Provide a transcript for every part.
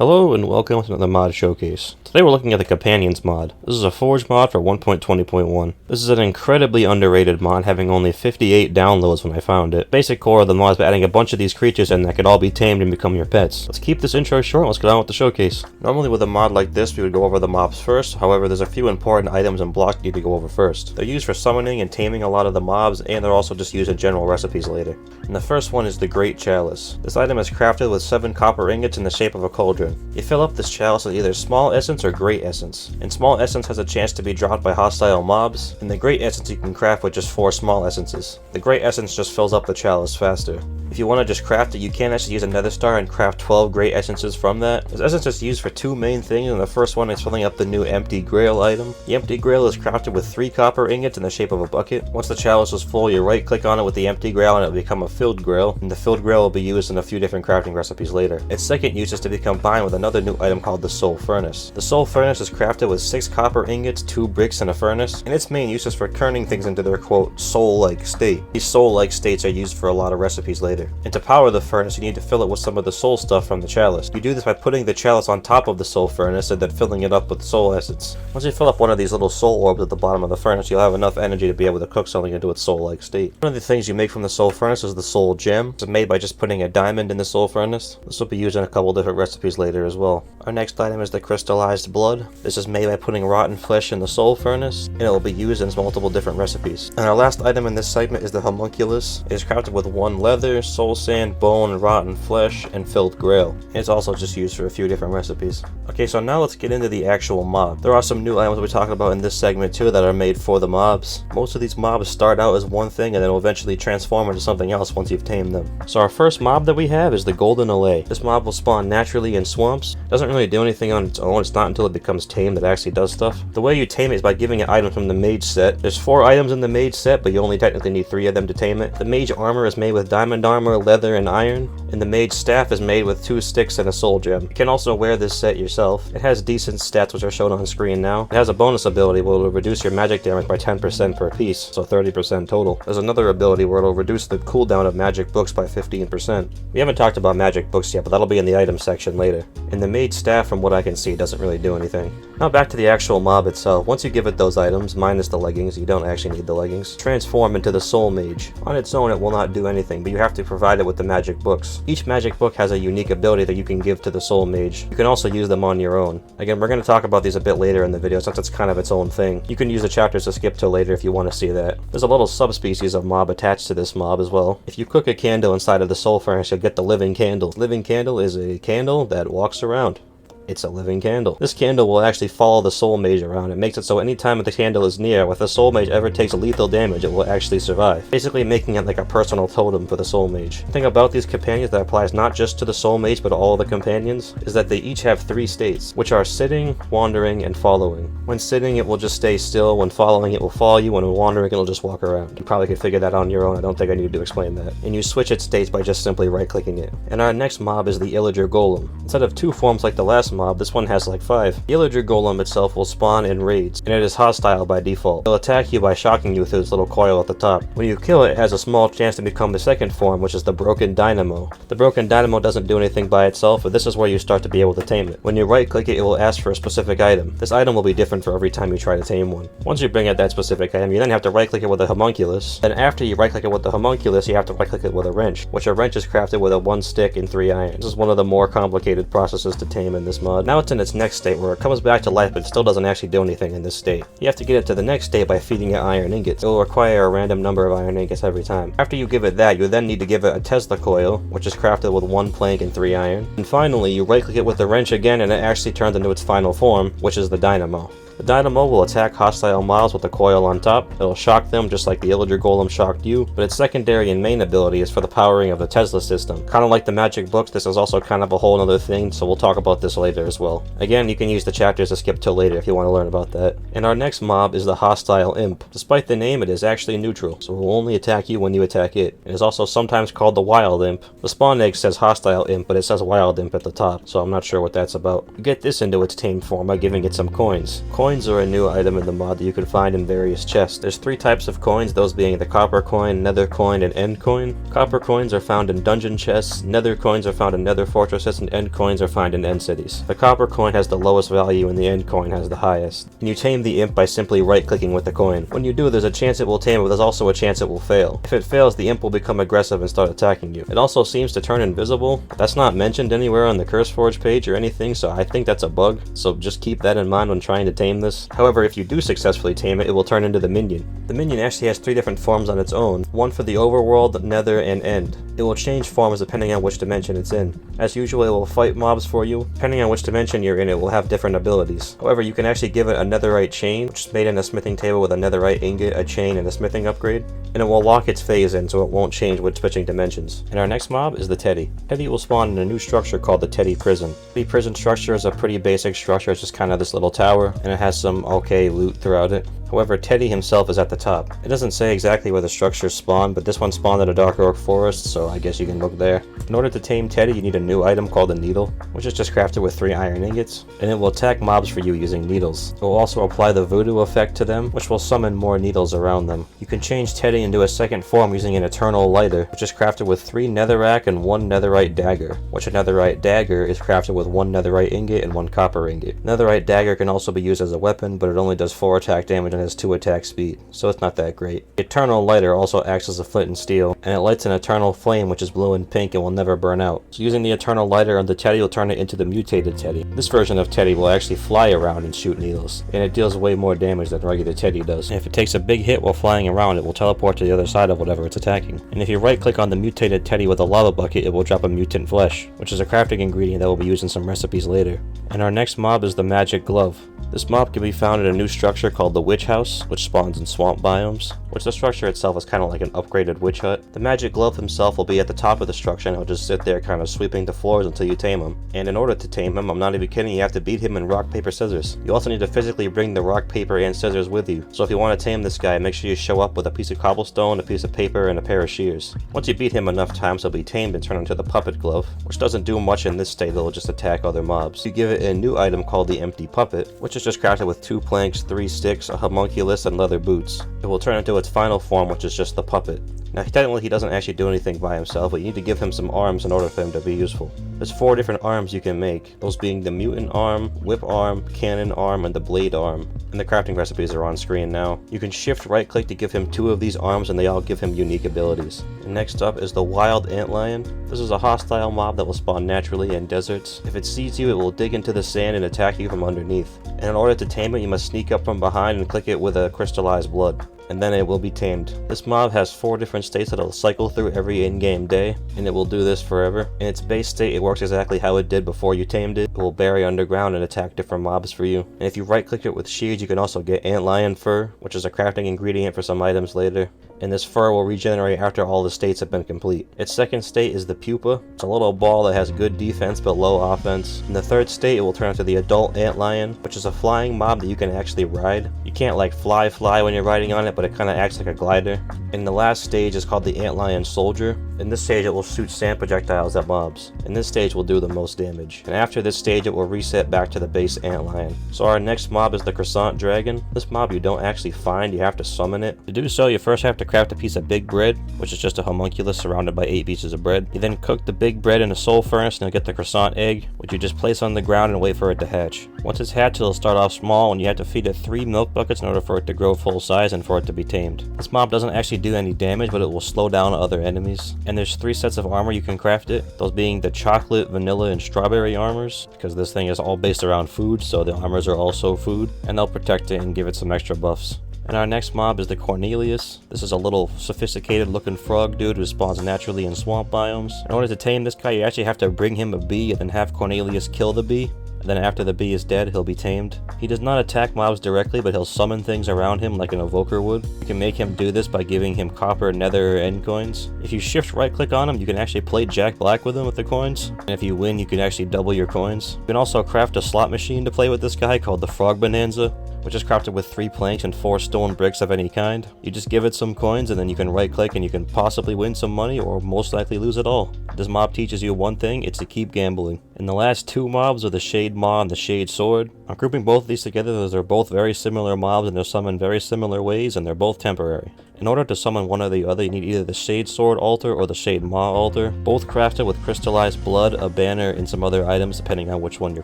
Hello and welcome to another mod showcase. Today we're looking at the Companions mod. This is a Forge mod for 1.20.1. This is an incredibly underrated mod, having only 58 downloads when I found it. Basic core of the mod is by adding a bunch of these creatures in that could all be tamed and become your pets. Let's keep this intro short and let's get on with the showcase. Normally with a mod like this we would go over the mobs first, however there's a few important items and blocks you need to go over first. They're used for summoning and taming a lot of the mobs, and they're also just used in general recipes later. And the first one is the Great Chalice. This item is crafted with 7 copper ingots in the shape of a cauldron. You fill up this chalice with either small essence or great essence. And small essence has a chance to be dropped by hostile mobs, and the great essence you can craft with just 4 small essences. The great essence just fills up the chalice faster. If you want to just craft it, you can actually use a nether star and craft 12 great essences from that. This essence is used for 2 main things, and the first one is filling up the new empty grail item. The empty grail is crafted with 3 copper ingots in the shape of a bucket. Once the chalice is full, you right click on it with the empty grail and it will become a filled grail, and the filled grail will be used in a few different crafting recipes later. Its second use is to be combined with another new item called the soul furnace. The soul furnace is crafted with 6 copper ingots, 2 bricks, and a furnace, and its main use is for turning things into their quote soul-like state. These soul-like states are used for a lot of recipes later. And to power the furnace, you need to fill it with some of the soul stuff from the chalice. You do this by putting the chalice on top of the soul furnace and then filling it up with soul essence. Once you fill up one of these little soul orbs at the bottom of the furnace, you'll have enough energy to be able to cook something into its soul-like state. One of the things you make from the soul furnace is the soul gem. It's made by just putting a diamond in the soul furnace. This will be used in a couple different recipes later as well. Our next item is the crystallized blood. This is made by putting rotten flesh in the soul furnace, and it will be used in multiple different recipes. And our last item in this segment is the homunculus. It is crafted with 1 leather, soul sand, bone, rotten flesh, and filled grail. It's also just used for a few different recipes. Okay, so now let's get into the actual mob. There are some new items we're talking about in this segment too that are made for the mobs. Most of these mobs start out as one thing and then will eventually transform into something else once you've tamed them. So our first mob that we have is the golden Allay. This mob will spawn naturally in swamps. Doesn't really do anything on its own. It's not until it becomes tamed that it actually does stuff. The way you tame it is by giving it items from the Mage set. There's 4 items in the Mage set, but you only technically need 3 of them to tame it. The Mage armor is made with diamond armor, leather, and iron, and the Mage staff is made with 2 sticks and a soul gem. You can also wear this set yourself. It has decent stats which are shown on screen now. It has a bonus ability where it will reduce your magic damage by 10% per piece, so 30% total. There's another ability where it will reduce the cooldown of magic books by 15%. We haven't talked about magic books yet, but that'll be in the item section later. And the Mage staff, from what I can see, doesn't really do anything. Now back to the actual mob itself. Once you give it those items, minus the leggings, you don't actually need the leggings, transform into the soul mage. On its own it will not do anything, but you have to provide it with the magic books. Each magic book has a unique ability that you can give to the soul mage. You can also use them on your own. Again, we're going to talk about these a bit later in the video since it's kind of its own thing. You can use the chapters to skip to later if you want to see that. There's a little subspecies of mob attached to this mob as well. If you cook a candle inside of the soul furnace, you'll get the living candle. Living candle is a candle that walks around. It's a living candle. This candle will actually follow the soul mage around. It makes it so anytime the candle is near, if the soul mage ever takes lethal damage, it will actually survive. Basically making it like a personal totem for the soul mage. The thing about these companions that applies not just to the soul mage but all of the companions is that they each have 3 states, which are sitting, wandering, and following. When sitting, it will just stay still. When following, it will follow you. When wandering, it'll just walk around. You probably could figure that out on your own. I don't think I need to explain that. And you switch its states by just simply right-clicking it. And our next mob is the Illager Golem. Instead of 2 forms like the last mob, this one has like 5. The Illager Golem itself will spawn in raids, and it is hostile by default. It'll attack you by shocking you with its little coil at the top. When you kill it, it has a small chance to become the second form, which is the broken Dynamo. The broken Dynamo doesn't do anything by itself, but this is where you start to be able to tame it. When you right click it, it will ask for a specific item. This item will be different for every time you try to tame one. Once you bring out that specific item, you then have to right click it with a homunculus. Then after you right click it with the homunculus, you have to right click it with a wrench, which a wrench is crafted with a 1 stick and 3 iron. This is one of the more complicated processes to tame in this mod. Now it's in its next state where it comes back to life but still doesn't actually do anything in this state. You have to get it to the next state by feeding it iron ingots. It will require a random number of iron ingots every time. After you give it that, you then need to give it a Tesla coil, which is crafted with 1 plank and 3 iron. And finally, you right click it with the wrench again and it actually turns into its final form, which is the Dynamo. The Dynamo will attack hostile mobs with the coil on top. It'll shock them just like the Illager Golem shocked you, but its secondary and main ability is for the powering of the Tesla system. Kind of like the magic books, this is also kind of a whole other thing, so we'll talk about this later as well. Again, you can use the chapters to skip till later if you want to learn about that. And our next mob is the hostile imp. Despite the name, it is actually neutral, so it will only attack you when you attack it. It is also sometimes called the wild imp. The spawn egg says hostile imp, but it says wild imp at the top, so I'm not sure what that's about. You get this into its tamed form by giving it some coins. Coins Coins are a new item in the mod that you can find in various chests. There's 3 types of coins, those being the copper coin, nether coin, and end coin. Copper coins are found in dungeon chests, nether coins are found in nether fortresses, and end coins are found in end cities. The copper coin has the lowest value and the end coin has the highest. And you tame the imp by simply right-clicking with the coin. When you do, there's a chance it will tame, but there's also a chance it will fail. If it fails, the imp will become aggressive and start attacking you. It also seems to turn invisible. That's not mentioned anywhere on the CurseForge page or anything, so I think that's a bug, so just keep that in mind when trying to tame this. However, if you do successfully tame it, it will turn into the Minion. The Minion actually has 3 different forms on its own, one for the overworld, nether, and end. It will change forms depending on which dimension it's in. As usual, it will fight mobs for you. Depending on which dimension you're in, it will have different abilities. However, you can actually give it a netherite chain, which is made in a smithing table with a netherite ingot, a chain, and a smithing upgrade, and it will lock its phase in so it won't change with switching dimensions. And our next mob is the Teddy. Teddy will spawn in a new structure called the Teddy Prison. The prison structure is a pretty basic structure, it's just kind of this little tower, and it has some okay loot throughout it. However, Teddy himself is at the top. It doesn't say exactly where the structures spawn, but this one spawned at a dark oak forest, so I guess you can look there. In order to tame Teddy, you need a new item called a needle, which is just crafted with 3 iron ingots, and it will attack mobs for you using needles. It will also apply the voodoo effect to them, which will summon more needles around them. You can change Teddy into a second form using an eternal lighter, which is crafted with 3 netherrack and 1 netherite dagger, which a netherite dagger is crafted with 1 netherite ingot and 1 copper ingot. Netherite dagger can also be used as a weapon, but it only does 4 attack damage and has 2 attack speed, so it's not that great. Eternal lighter also acts as a flint and steel, and it lights an eternal flame which is blue and pink and will never burn out. So using the eternal lighter on the Teddy will turn it into the mutated Teddy. This version of Teddy will actually fly around and shoot needles, and it deals way more damage than regular Teddy does. And if it takes a big hit while flying around, it will teleport to the other side of whatever it's attacking. And if you right click on the mutated Teddy with a lava bucket, it will drop a mutant flesh, which is a crafting ingredient that will be used in some recipes later. And our next mob is the magic glove. This mob can be found in a new structure called the Witch House, which spawns in swamp biomes, which the structure itself is kind of like an upgraded witch hut. The magic glove himself will be at the top of the structure and he'll just sit there kind of sweeping the floors until you tame him. And in order to tame him, I'm not even kidding, you have to beat him in rock, paper, scissors. You also need to physically bring the rock, paper, and scissors with you. So if you want to tame this guy, make sure you show up with a piece of cobblestone, a piece of paper, and a pair of shears. Once you beat him enough times, he'll be tamed and turn into the puppet glove, which doesn't do much in this state, it'll just attack other mobs. You give it a new item called the empty puppet, which is just crafted with 2 planks, 3 sticks, a homunculus, and leather boots. It will turn into its final form, which is just the puppet. Now, technically he doesn't actually do anything by himself, but you need to give him some arms in order for him to be useful. There's 4 different arms you can make, those being the mutant arm, whip arm, cannon arm, and the blade arm. And the crafting recipes are on screen now. You can shift right click to give him 2 of these arms and they all give him unique abilities. And next up is the wild antlion. This is a hostile mob that will spawn naturally in deserts. If it sees you, it will dig into the sand and attack you from underneath. And in order to tame it, you must sneak up from behind and click it with a crystallized blood, and then it will be tamed. This mob has 4 different states that it'll cycle through every in-game day, and it will do this forever. In its base state, it works exactly how it did before you tamed it. It will bury underground and attack different mobs for you. And if you right click it with shears, you can also get antlion fur, which is a crafting ingredient for some items later. And this fur will regenerate after all the states have been complete. Its second state is the pupa. It's a little ball that has good defense but low offense. In the third state, it will turn into the adult antlion, which is a flying mob that you can actually ride. You can't like fly when you're riding on it, but it kind of acts like a glider. And the last stage is called the antlion soldier. In this stage, it will shoot sand projectiles at mobs. And this stage will do the most damage. And after this stage, it will reset back to the base antlion. So our next mob is the Croissant Dragon. This mob you don't actually find, you have to summon it. To do so, you first have to craft a piece of big bread, which is just a homunculus surrounded by 8 pieces of bread. You then cook the big bread in a soul furnace and you'll get the croissant egg, which you just place on the ground and wait for it to hatch. Once it's hatched, it'll start off small and you have to feed it 3 milk buckets in order for it to grow full size and for it to be tamed. This mob doesn't actually do any damage, but it will slow down other enemies. And there's 3 sets of armor you can craft it, those being the chocolate, vanilla, and strawberry armors, because this thing is all based around food, so the armors are also food, and they'll protect it and give it some extra buffs. And our next mob is the Cornelius. This is a little sophisticated looking frog dude who spawns naturally in swamp biomes. In order to tame this guy, you actually have to bring him a bee and then have Cornelius kill the bee. And then after the bee is dead, he'll be tamed. He does not attack mobs directly, but he'll summon things around him like an evoker would. You can make him do this by giving him copper, nether, or end coins. If you shift right click on him, you can actually play Jack Black with him with the coins. And if you win, you can actually double your coins. You can also craft a slot machine to play with this guy called the Frog Bonanza, which is crafted with 3 planks and 4 stone bricks of any kind. You just give it some coins and then you can right click and you can possibly win some money or most likely lose it all. This mob teaches you one thing, it's to keep gambling. And the last two mobs are the Shade Maw and the Shade Sword. I'm grouping both of these together as they're both very similar mobs and they're summoned very similar ways and they're both temporary. In order to summon one or the other, you need either the Shade Sword altar or the Shade Maw altar, both crafted with crystallized blood, a banner, and some other items depending on which one you're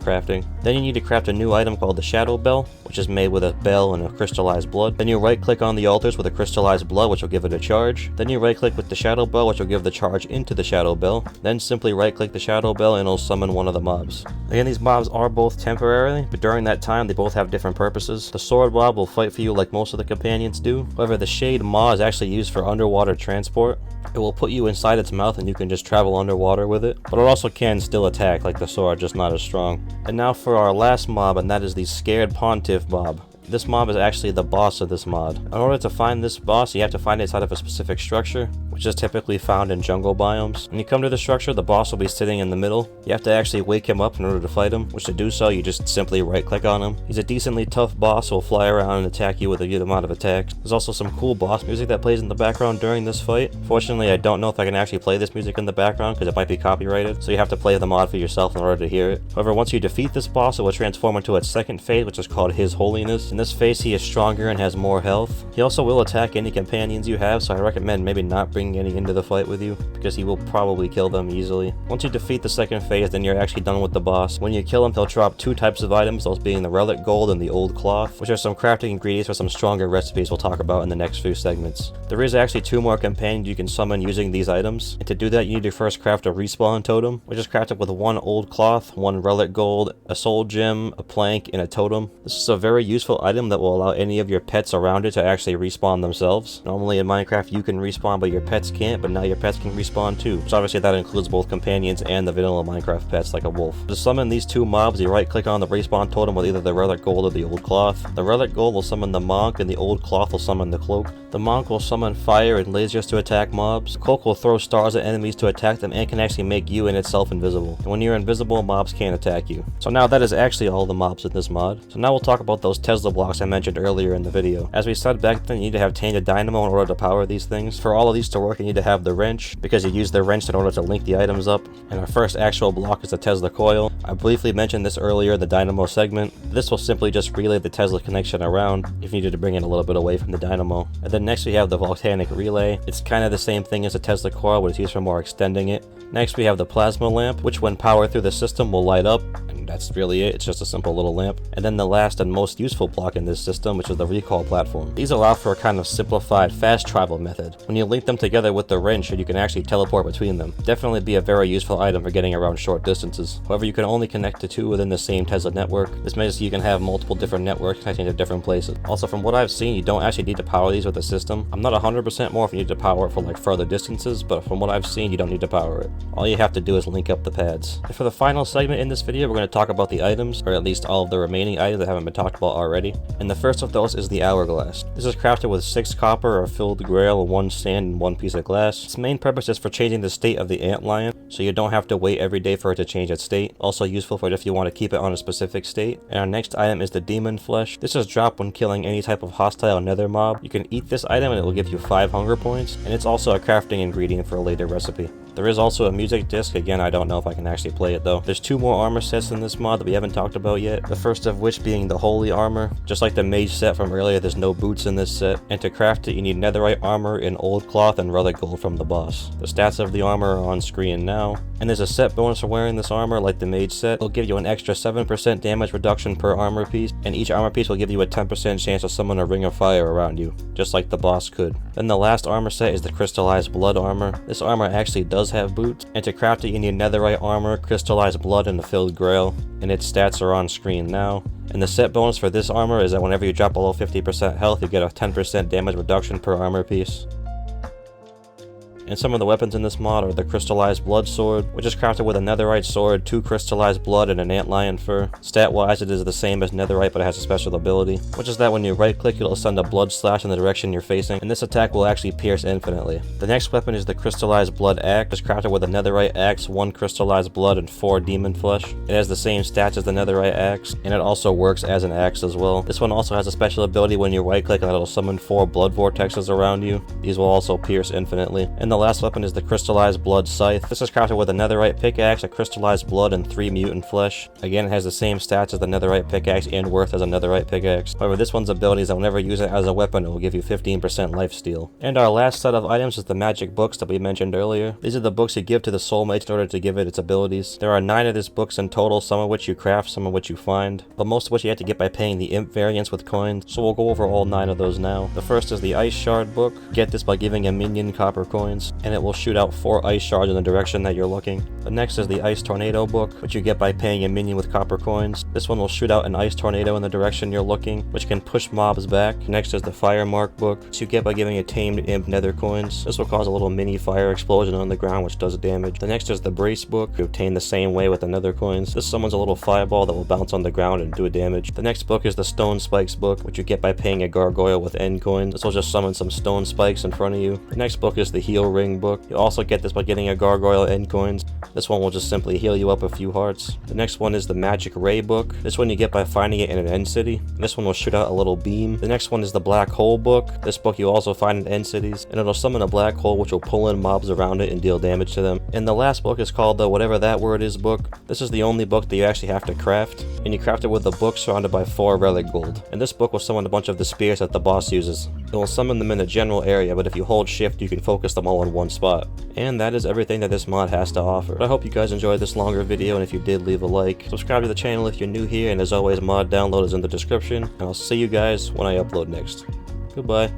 crafting. Then you need to craft a new item called the Shadow Bell, which is made with a bell and a crystallized blood. Then you right click on the altars with a crystallized blood, which will give it a charge. Then you right click with the Shadow Bell, which will give the charge into the Shadow Bell. Then simply right click the Shadow Bell and it'll summon one of the mobs. Again, these mobs are both temporary, but during that time they both have different purposes. The Sword mob will fight for you like most of the companions do. However, the Shade Maw is actually used for underwater transport. It will put you inside its mouth and you can just travel underwater with it, but it also can still attack like the sword, just not as strong. And now for our last mob, and that is the Scared Pontiff mob. This mob is actually the boss of this mod. In order to find this boss, you have to find it inside of a specific structure, which is typically found in jungle biomes. When you come to the structure, the boss will be sitting in the middle. You have to actually wake him up in order to fight him, which to do so, you just simply right click on him. He's a decently tough boss who will fly around and attack you with a good amount of attacks. There's also some cool boss music that plays in the background during this fight. Fortunately, I don't know if I can actually play this music in the background because it might be copyrighted, so you have to play the mod for yourself in order to hear it. However, once you defeat this boss, it will transform into its second phase, which is called his Holiness. In this phase, he is stronger and has more health. He also will attack any companions you have, so I recommend maybe not bringing any into the fight with you, because he will probably kill them easily. Once you defeat the second phase, then you're actually done with the boss. When you kill him, he'll drop two types of items, those being the Relic Gold and the Old Cloth, which are some crafting ingredients for some stronger recipes we'll talk about in the next few segments. There is actually two more companions you can summon using these items, and to do that you need to first craft a respawn totem, which is crafted with one Old Cloth, one Relic Gold, a Soul Gem, a plank, and a totem. This is a very useful item that will allow any of your pets around it to actually respawn themselves. Normally in Minecraft you can respawn but your pets can't, but now your pets can respawn too. So obviously that includes both companions and the vanilla Minecraft pets like a wolf. To summon these two mobs, you right click on the respawn totem with either the Relic Gold or the Old Cloth. The Relic Gold will summon the Monk and the Old Cloth will summon the Cloak. The Monk will summon fire and lasers to attack mobs. The Cloak will throw stars at enemies to attack them and can actually make you and itself invisible. And when you're invisible, mobs can't attack you. So now that is actually all the mobs in this mod. So now we'll talk about those Tesla blocks I mentioned earlier in the video. As we said back then, you need to have tainted Dynamo in order to power these things. For all of these to work, you need to have the wrench, because you use the wrench in order to link the items up. And our first actual block is the Tesla coil. I briefly mentioned this earlier in the Dynamo segment. This will simply just relay the Tesla connection around if you needed to bring it a little bit away from the Dynamo. And then next we have the volcanic relay. It's kind of the same thing as a Tesla coil, but it's used for more extending it. Next we have the plasma lamp, which when powered through the system will light up, and that's really it. It's just a simple little lamp. And then the last and most useful block in this system, which is the recall platform. These allow for a kind of simplified fast travel method. When you link them together with the wrench, you can actually teleport between them. Definitely be a very useful item for getting around short distances. However, you can only connect to two within the same Tesla network. This means you can have multiple different networks connecting to different places. Also, from what I've seen, you don't actually need to power these with the system. I'm not 100% more if you need to power it for like further distances, but from what I've seen, you don't need to power it. All you have to do is link up the pads. And for the final segment in this video, we're going to talk about the items, or at least all of the remaining items that haven't been talked about already. And the first of those is the hourglass. This is crafted with 6 copper, a filled grail, 1 sand, and 1 piece of glass. Its main purpose is for changing the state of the Antlion, so you don't have to wait every day for it to change its state. Also useful for if you want to keep it on a specific state. And our next item is the demon flesh. This is dropped when killing any type of hostile nether mob. You can eat this item and it will give you 5 hunger points, and it's also a crafting ingredient for a later recipe. There is also a music disc. Again, I don't know if I can actually play it though. There's 2 more armor sets in this mod that we haven't talked about yet. The first of which being the holy armor. Just like the mage set from earlier, there's no boots in this set. And to craft it, you need netherite armor in Old Cloth and Relic Gold from the boss. The stats of the armor are on screen now. And there's a set bonus for wearing this armor like the mage set. It'll give you an extra 7% damage reduction per armor piece, and each armor piece will give you a 10% chance to summon a ring of fire around you, just like the boss could. Then the last armor set is the crystallized blood armor. This armor actually does have boots, and to craft it you need netherite armor, crystallized blood, and the filled grail, and its stats are on screen now. And the set bonus for this armor is that whenever you drop below 50% health, you get a 10% damage reduction per armor piece. And some of the weapons in this mod are the crystallized blood sword, which is crafted with a netherite sword, 2 crystallized blood, and an antlion fur. Stat wise it is the same as netherite, but it has a special ability, which is that when you right click it'll send a blood slash in the direction you're facing, and this attack will actually pierce infinitely. The next weapon is the crystallized blood axe, which is crafted with a netherite axe, 1 crystallized blood, and 4 demon flesh. It has the same stats as the netherite axe, and it also works as an axe as well. This one also has a special ability when you right click and it'll summon 4 blood vortexes around you. These will also pierce infinitely. And the last weapon is the Crystallized Blood Scythe. This is crafted with a netherite pickaxe, a crystallized blood, and 3 mutant flesh. Again, it has the same stats as the netherite pickaxe and worth as a netherite pickaxe. However, this one's ability is that whenever you use it as a weapon, it will give you 15% lifesteal. And our last set of items is the magic books that we mentioned earlier. These are the books you give to the soul mage in order to give it its abilities. There are 9 of these books in total, some of which you craft, some of which you find, but most of which you have to get by paying the imp variants with coins, so we'll go over all 9 of those now. The first is the Ice Shard book. Get this by giving a minion copper coins, and it will shoot out 4 ice shards in the direction that you're looking. The next is the Ice Tornado book, which you get by paying a minion with copper coins. This one will shoot out an ice tornado in the direction you're looking, which can push mobs back. Next is the Fire Mark book, which you get by giving a tamed imp nether coins. This will cause a little mini fire explosion on the ground, which does damage. The next is the Brace book. You obtain the same way with the nether coins. This summons a little fireball that will bounce on the ground and do damage. The next book is the Stone Spikes book, which you get by paying a gargoyle with end coins. This will just summon some stone spikes in front of you. The next book is the Heal Ring book. You also get this by getting a gargoyle end coins. This one will just simply heal you up a few hearts. The next one is the Magic Ray book. This one you get by finding it in an end city. This one will shoot out a little beam. The next one is the Black Hole book. This book you also find in end cities, and it'll summon a black hole which will pull in mobs around it and deal damage to them. And the last book is called the Whatever That Word Is book. This is the only book that you actually have to craft, and you craft it with a book surrounded by 4 relic gold. And this book will summon a bunch of the spears that the boss uses. It will summon them in a general area, but if you hold shift you can focus them all in one spot. And that is everything that this mod has to offer. But I hope you guys enjoyed this longer video, and if you did, leave a like. Subscribe to the channel if you're new here, and as always, mod download is in the description, and I'll see you guys when I upload next. Goodbye.